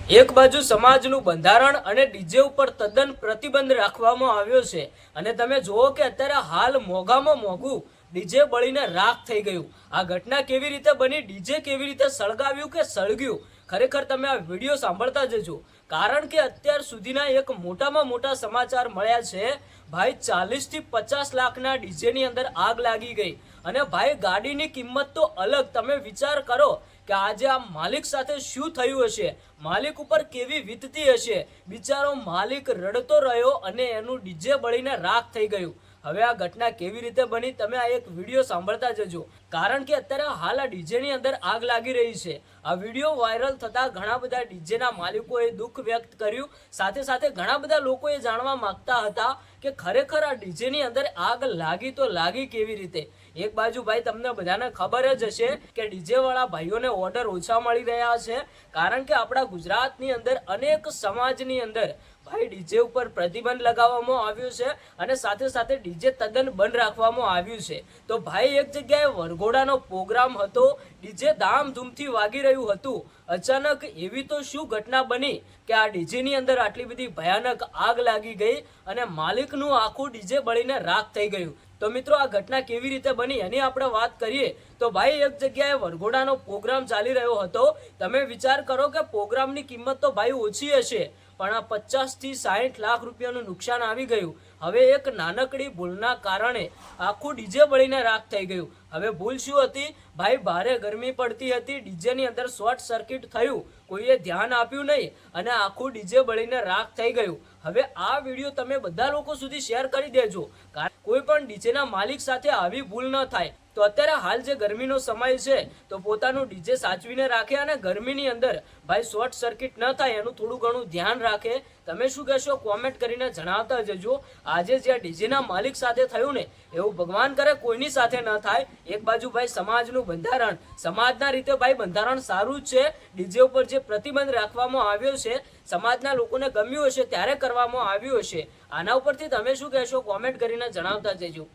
એક બાજુ સમાજનું બંધારણ અને ડીજે ઉપર તદ્દન પ્રતિબંધ રાખવામાં આવ્યો છે અને તમે જુઓ કે અત્યારે હાલ મોંઘામાં મોંઘું ડીજે બળીને રાખ થઈ ગયું। આ ઘટના કેવી રીતે બની, ડીજે કેવી રીતે સળગાવ્યું કે સળગ્યું, ખરેખર તમે આ વિડીયો સાંભળતા જજો, કારણ કે અત્યાર સુધીના એક મોટામાં મોટા સમાચાર મળ્યા છે। ભાઈ 40 થી 50 લાખના ડીજેની અંદર આગ લાગી ગઈ અને ભાઈ ગાડીની કિંમત તો અલગ। તમે વિચાર કરો કે આજે આ માલિક સાથે શું થયું હશે, માલિક ઉપર કેવી વીતતી હશે। બિચારો માલિક રડતો રહ્યો અને એનું ડીજે બળીને રાખ થઈ ગયું। હવે આ ઘટના કેવી રીતે બની તમે આ એક વિડીયો સાંભળતા જજો, કારણ કે અત્યારે હાલ આ ડીજેની અંદર આગ લાગી રહી છે। આ વિડીયો વાયરલ થતા ઘણા બધા ડીજેના માલિકોએ દુઃખ વ્યક્ત કર્યું, સાથે સાથે ઘણા બધા લોકોએ જાણવા માંગતા હતા કે ખરેખર આ ડીજેની અંદર આગ લાગી તો લાગી કેવી રીતે। એક બાજુ ભાઈ તમને બધાને ખબર જ હશે કે ડીજે વાળા ભાઈઓને ઓર્ડર ઓછા મળી રહ્યા છે, કારણ કે આપણા ગુજરાતની અંદર અનેક સમાજની અંદર ભાઈ ડીજે ઉપર પ્રતિબંધ લગાવવામાં આવ્યું છે અને સાથે સાથે ડીજે તદ્દન બંધ રાખવામાં આવ્યું છે। તો ભાઈ એક જગ્યાએ વરઘોડાનો પ્રોગ્રામ હતો, ડીજે ધામધૂમથી વાગી રહ્યું હતું, અચાનક એવી તો શું ઘટના બની કે આ ડીજેની અંદર આટલી બધી ભયાનક આગ લાગી ગઈ અને માલિકનું આખું ડીજે બળીને રાખ થઈ ગયું। તો મિત્રો આ ઘટના કેવી રીતે બની એની આપણે વાત કરીએ તો ભાઈ એક જગ્યાએ વરઘોડાનો પ્રોગ્રામ ચાલી રહ્યો હતો। તમે વિચાર કરો કે પ્રોગ્રામની કિંમત તો ભાઈ ઓછી હશે, પણ આ 50 થી 60 લાખ રૂપિયાનું નુકસાન આવી ગયું। હવે એક નાનકડી ભૂલના કારણે આખું ડીજે બળીને રાખ થઈ ગયું। હવે ભૂલ શું હતી ભાઈ, ભારે ગરમી પડતી હતી, ડીજેની અંદર શોર્ટ સર્કિટ થયું, કોઈએ ધ્યાન આપ્યું નહીં અને આખું ડીજે બળીને રાખ થઈ ગયું। હવે આ વિડીયો તમે બધા લોકો સુધી શેર કરી દેજો, કારણ કોઈ પણ ડીજેના માલિક સાથે આવી ભૂલ ન થાય। તો અત્યારે હાલ જે ગરમીનો સમય છે તો પોતાનું ડીજે સાચવીને રાખે અને ગરમીની અંદર ભાઈ શોર્ટ સર્કિટ ન થાય એનું થોડું ઘણું ધ્યાન રાખે। તમે શું કહેશો કોમેન્ટ કરીને જણાવતા જજો। આજે જે ડીજેના માલિક સાથે થયું ને એવું ભગવાન કરે કોઈની સાથે ન થાય। એક બાજુ ભાઈ સમાજનું બંધારણ, સમાજના રીતે ભાઈ બંધારણ સારું જ છે, ડીજે ઉપર જે પ્રતિબંધ રાખવામાં આવ્યો છે સમાજના લોકોને ગમ્યું હશે ત્યારે કરવામાં આવ્યું હશે। આના ઉપરથી તમે શું કહેશો કોમેન્ટ કરીને જણાવતા જજો।